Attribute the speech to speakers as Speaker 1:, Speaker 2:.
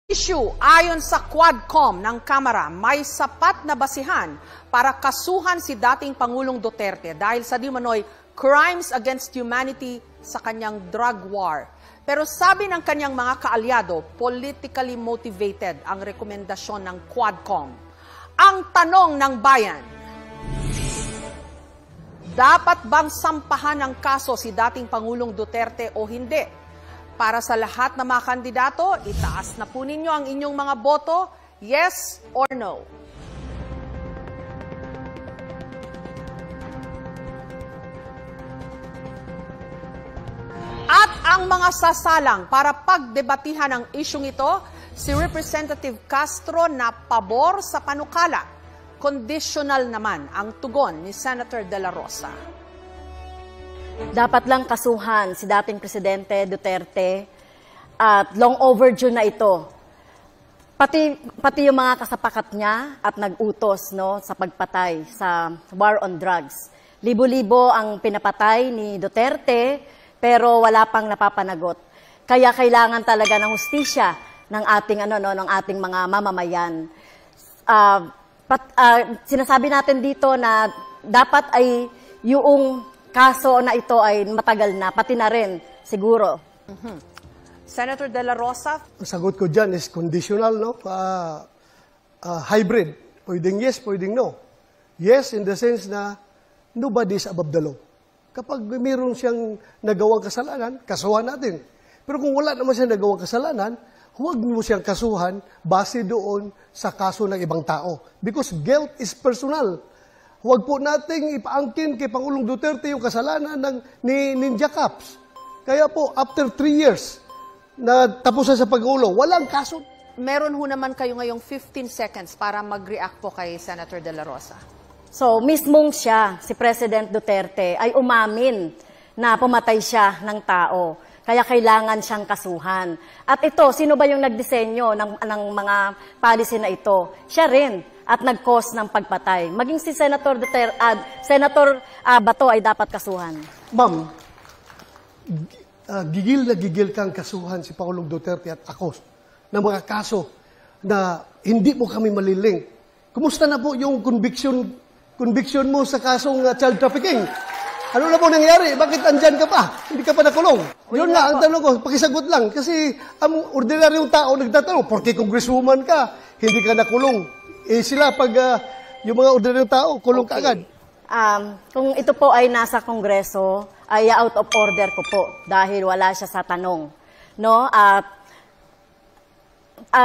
Speaker 1: Issue ayon sa Quadcom ng Kamara, may sapat na basihan para kasuhan si dating Pangulong Duterte dahil sa di manoy crimes against humanity sa kanyang drug war. Pero sabi ng kanyang mga kaalyado, politically motivated ang rekomendasyon ng Quadcom. Ang tanong ng bayan, dapat bang sampahan ng kaso si dating Pangulong Duterte o hindi? Para sa lahat ng mga kandidato, itaas na po ninyo ang inyong mga boto, yes or no. At ang mga sasalang para pagdebatihan ang isyong ito, si Representative Castro na pabor sa panukala. Conditional naman ang tugon ni Senator De La Rosa.
Speaker 2: Dapat lang kasuhan si dating Presidente Duterte at long overdue na ito. Pati yung mga kasapakat niya at nag-utos sa pagpatay sa war on drugs. Libo-libo ang pinapatay ni Duterte pero wala pang napapanagot. Kaya kailangan talaga ng hustisya ng ating mga mamamayan. Sinasabi natin dito na dapat ay yung kaso na ito ay matagal na, pati na rin, siguro.
Speaker 1: Senator De La Rosa?
Speaker 3: Ang sagot ko dyan is conditional, no? Hybrid. Pwedeng yes, pwedeng no. Yes, in the sense na nobody is above the law. Kapag mayroon siyang nagawang kasalanan, kasuhan natin. Pero kung wala naman siyang nagawang kasalanan, huwag mo siyang kasuhan base doon sa kaso ng ibang tao. Because guilt is personal. Huwag po nating ipaangkin kay Pangulong Duterte yung kasalanan ni Ninja Caps. Kaya po, after 3 years na tapusan sa pag-ulo, walang kaso.
Speaker 1: Meron ho naman kayo ngayong 15 seconds para mag-react po kay Senator De La Rosa.
Speaker 2: So, mismong siya, si President Duterte, ay umamin na pumatay siya ng tao. Kaya kailangan siyang kasuhan. At ito, sino ba yung nagdisenyo ng mga policy na ito? Siya rin. At nag-cause ng pagpatay. Maging si Senator Senator Bato ay dapat kasuhan.
Speaker 3: Ma'am, gigil na gigil kang kasuhan si Pangulong Duterte at ako ng mga kaso na hindi mo kami maliling. Kumusta na po yung conviction mo sa kasong child trafficking? Ano na po nangyari? Bakit andyan ka pa? Hindi ka pa nakulong? Yun nga, ang tanong ko, pakisagot lang. Kasi ang ordinaryong tao nagtatanong, porque congresswoman ka, hindi ka nakulong. Sila pag yung mga ordinaryong tao, kulong ka agad.
Speaker 2: Kung ito po ay nasa Kongreso, ay out of order ko po dahil wala siya sa tanong. No?